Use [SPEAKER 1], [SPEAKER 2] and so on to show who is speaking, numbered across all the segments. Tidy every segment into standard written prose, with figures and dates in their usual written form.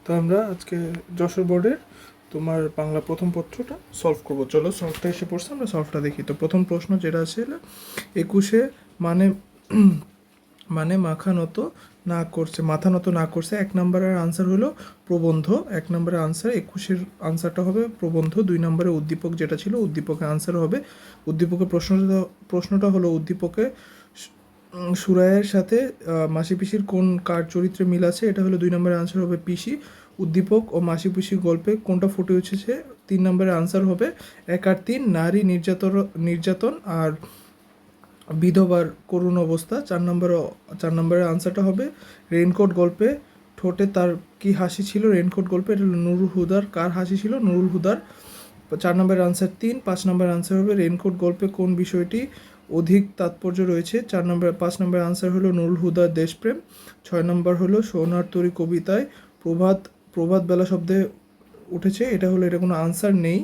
[SPEAKER 1] তো আমরা আজকে যশোর বোর্ডের তোমার বাংলা প্রথম পত্রটা সলভ করবো। চলো সলভটা এসে পড়ছে, আমরা সলভটা দেখি। তো প্রথম প্রশ্ন যেটা আছে, একুশে মানে মানে মাথা নত না করছে, মাথা নত না করছে। এক নম্বরের আনসার হলো প্রবন্ধ, এক নম্বরের আনসার, একুশের আনসারটা হবে প্রবন্ধ। দুই নম্বরের উদ্দীপক যেটা ছিল, উদ্দীপকের আনসার হবে, উদ্দীপকের প্রশ্নটা হলো উদ্দীপকে সুরায়ের সাথে মাসি পিসির কোন কার চরিত্রে মিল আছে, এটা হলো দুই নম্বরের আনসার হবে পিসি। উদ্দীপক ও মাসি পিসি গল্পে কোনটা ফুটে উঠেছে, তিন নম্বরের আনসার হবে 1 আর 3 নারী নির্যাতন আর বিধবার করুণ অবস্থা। চার নম্বরের আনসারটা হবে রেইনকোট গল্পে ঠোঁটে তার কি হাসি ছিল। রেইনকোট গল্পে এটা হলো নুরুল হুদার, কার হাসি ছিল, নুরুল হুদার। 4 নম্বরের আনসার 3। 5 নম্বরের আনসার হবে রেইনকোট গল্পে কোন বিষয়টি অধিক তাৎপর্য রয়েছে। 5 নম্বরের আনসার হলো নুরুল হুদার দেশপ্রেম। 6 নম্বর হলো সোনার তরী কবিতায় প্রভাত প্রভাত বেলা শব্দে উঠেছে, এটা কোনো আনসার নেই,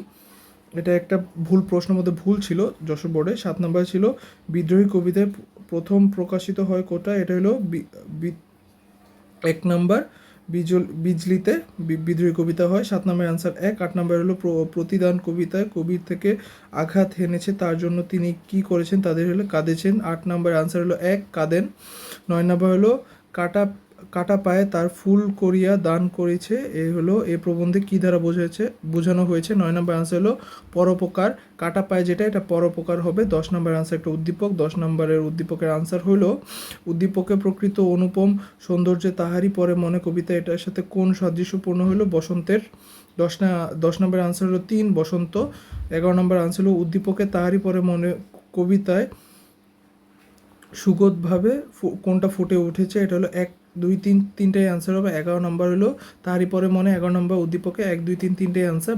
[SPEAKER 1] এটা একটা ভুল, প্রশ্নের মধ্যে ভুল ছিল যশোর বোর্ডে। 7 নম্বর ছিল বিদ্রোহী কবিতায় প্রথম প্রকাশিত হয় কোটা, এটা হলো 1 নম্বর বিজলিতে বিদ্রোহী কবিতা হয়। 7 নম্বর আনসার 1। 8 নম্বর হলো প্রতিদান কবিতায় কবির থেকে আঘাত হেনেছে, তার জন্য তিনি কি করেছেন, তাদের হলো কাঁদেছেন। 8 নম্বর আনসার হলো 1 কাঁদেন। 9 নম্বর হলো কাটা কাটা পায়ে তার ফুল করিয়া দান করেছে, এ প্রবন্ধে কি দ্বারা বোঝানো হয়েছে। 9 নম্বর আনসার হলো পরোপকার, কাটা পায়ে যেটা এটা পরোপকার হবে। 10 নম্বর আনসার একটা উদ্দীপক। 10 নম্বরের উদ্দীপকের আনসার হলো উদ্দীপকে প্রকৃত অনুপম সৌন্দর্যে তাহারই পরে মনে কবিতা, এটার সাথে কোন সাদৃশ্যপূর্ণ হলো, বসন্তের। 10 নম্বর আনসার হলো 3 বসন্ত। 11 নম্বর আনসার হলো উদ্দীপকে তাহারই পরে মনে কবিতায় সুগতভাবে কোনটা ফুটে উঠেছে, এটা হলো 1 2 3 তিনটাই আনসার হবে। 11 নম্বর হলো তাহারই পরে মনে, 11 নম্বর উদ্দীপকে 1 2 3 তিনটাই আনসার।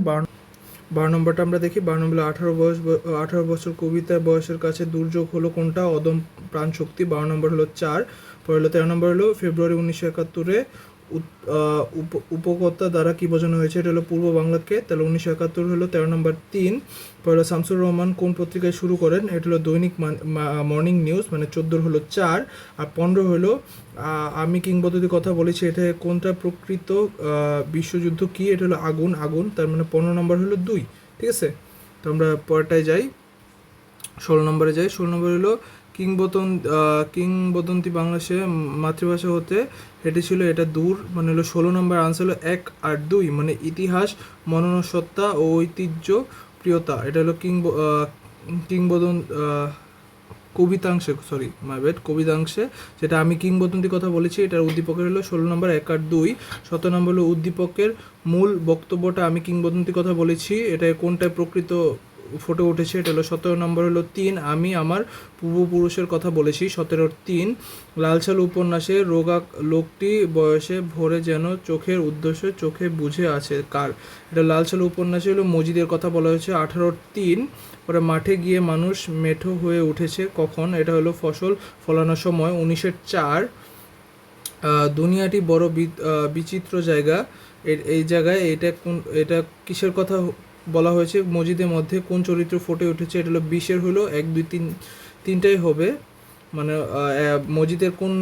[SPEAKER 1] 12 নম্বরটা আমরা দেখি। 12 নম্বর 18 বছর কবিতার বয়সের কাছে দুর্যোগ হলো কোনটা, অদম প্রাণশক্তি। 12 নম্বর হলো 4। পরে হলো 13 নম্বর হলো ফেব্রুয়ারি 1971 উপকর্তা দ্বারা কি বোঝানো হয়েছে, এটা হলো পূর্ব বাংলাকে। তাহলে 1971 হলো 13 নম্বর 3। পরে হলো শামসুর রহমান কোন পত্রিকায় শুরু করেন, এটা হলো দৈনিক মর্নিং নিউজ, মানে 14 হলো 4। আর 15 হলো আমি কিংবদন্তির কথা বলেছি, এটা কোনটা প্রকৃত বিশ্বযুদ্ধ কি, এটা হলো আগুন, তার মানে 15 নম্বর হলো 2। ঠিক আছে, তো আমরা পরেরটায় যাই, 16 নম্বরে যাই। 16 নম্বর হলো কিংবদন্তি বাংলাদেশে মাতৃভাষা হতে হেঁটেছিল, এটা দূর, মানে হলো 16 নম্বর আনসার হলো 1 আর 2, মানে ইতিহাস মননসত্তা ও ঐতিহ্য প্রিয়তা, এটা হলো কবিতাংশে, যেটা আমি কিংবদন্তির কথা বলেছি, এটার উদ্দীপকের হলো 16 নম্বর 1 আর 2। 17 নম্বর হলো উদ্দীপকের মূল বক্তব্যটা আমি কিংবদন্তির কথা বলেছি, এটা কোনটায় প্রকৃত ফুটে উঠেছে, এটা হলো 17 নম্বর হলো 3 আমি আমার পূর্বপুরুষের কথা বলেছি। 17-3 লালসাল উপন্যাসে রোগা লোকটি বয়সে ভরে যেন চোখের উদ্দেশ্য চোখে বুঝে আছে কার, এটা লালসাল উপন্যাসে হলো মজিদের কথা বলা হয়েছে। 18-3 পরে মাঠে গিয়ে মানুষ মেঠো হয়ে উঠেছে কখন, এটা হলো ফসল ফলানোর সময়। 19-4 দুনিয়াটি বড় বিচিত্র জায়গা, এই জায়গায় এটা কিসের কথা বলা হয়েছে, মজিদের মধ্যে কোন চরিত্র ফুটে উঠেছে, এটা হলো 20-এর হলো 1 2 3 তিনটাই হবে, মানে মজিদের কোন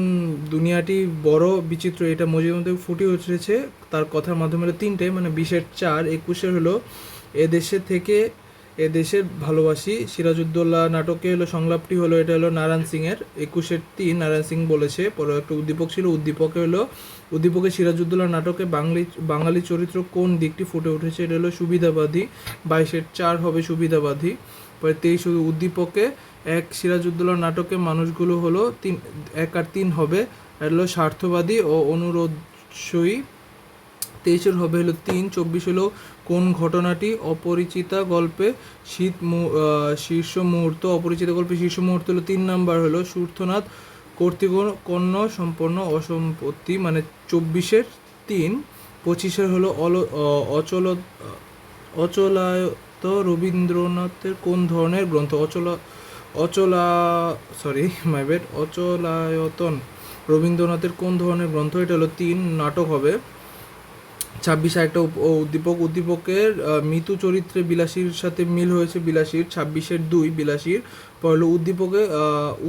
[SPEAKER 1] দুনিয়াটি বড় বিচিত্র এটা মজিদের মধ্যে ফুটে উঠেছে তার কথার মাধ্যমে হলো 3টাই, মানে 20-4। 21-এর হলো এদেশের ভালোবাসি, সিরাজউদ্দৌলা নাটকে হলো সংলাপটি হলো, এটা হলো নারায়ণ সিংয়ের। 21-3 নারায়ণ সিং বলেছে। পরে একটা উদ্দীপক ছিল, উদ্দীপকে সিরাজউদ্দৌলা নাটকে বাঙালি চরিত্র কোন দিকটি ফুটে উঠেছে, এটা হলো সুবিধাবাদী। 22-4 হবে সুবিধাবাদী। পরে 23 উদ্দীপকে 1 সিরাজউদ্দৌলা নাটকে মানুষগুলো হলো 1 আর 3 হবে, এটা হলো স্বার্থবাদী ও অনুরোধসই। 23-এর হবে হলো 3। 24 হলো কোন ঘটনাটি অপরিচিতা গল্পে শীর্ষ মুহূর্ত, অপরিচিত গল্পে শীর্ষ মুহূর্ত হলো 3 নাম্বার হলো সূর্থনাথ কর্তৃকন্য সম্পন্ন অসম্পত্তি, মানে 24-3। 25-এর হলো অচলায়ত রবীন্দ্রনাথের কোন ধরনের গ্রন্থ, অচলায়তন রবীন্দ্রনাথের কোন ধরনের গ্রন্থ, এটা হলো 3 নাটক হবে। 26 আরেকটা উদ্দীপকের মৃত্যু চরিত্রে বিলাসীর সাথে মিল হয়েছে বিলাসীর 26-2 বিলাসীর পর হলো উদ্দীপকে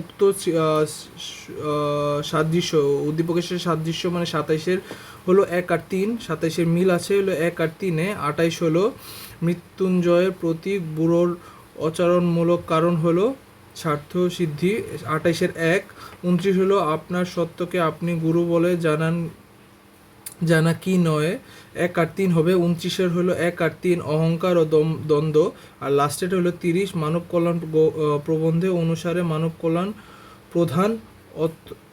[SPEAKER 1] উক্ত সাদৃশ্য উদ্দীপকের সাথে সাদৃশ্য মানে 27 হলো 1 আর 3 27 মিল আছে হলো 1 আর 3-এ 28 হলো মৃত্যুঞ্জয়ের প্রতীক বুড়োর আচরণমূলক কারণ হলো স্বার্থ সিদ্ধি 28-1 29 হলো আপনার সত্যকে আপনি গুরু বলে জানা কি নয় 1 আর 3 হবে 29 হলো 1 আর 3 অহংকার ও দ্বন্দ্ব আর লাস্টের হলো 30 মানব কল্যাণ প্রবন্ধে অনুসারে মানব কল্যাণ প্রধান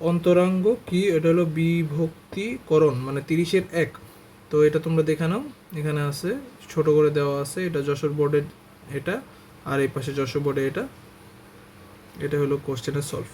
[SPEAKER 1] অন্তরাঙ্গ কি এটা হলো বিভক্তিকরণ মানে 30-1। তো এটা তোমরা দেখে নাও, এখানে আছে ছোট করে দেওয়া আছে, এটা যশোর বোর্ডের এটা, আর এই পাশে যশোর বোর্ডে এটা হলো কোশ্চেনের সলভ।